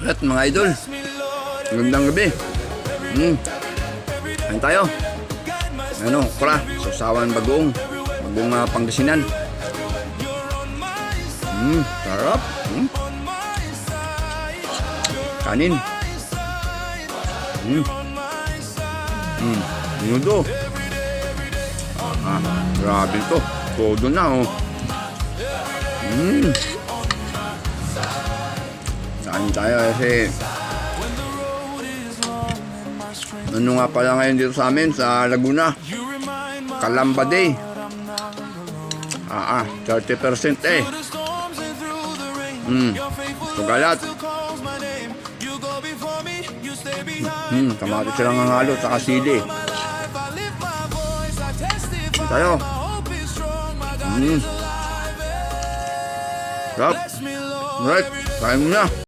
At mga idol, magandang gabi. Kain tayo. Ano, okra, sausawan bagoong Pangasinan. Sarap. Kanin. Minudo. Grabe ito. Todo na, oh. Kain tayo kasi ano nga pala ngayon dito sa amin sa Laguna, Kalamba Day. 30% eh. Sugalat. Kamatis lang ang halo sa sili. Tayo. Sarap. Right, kain muna.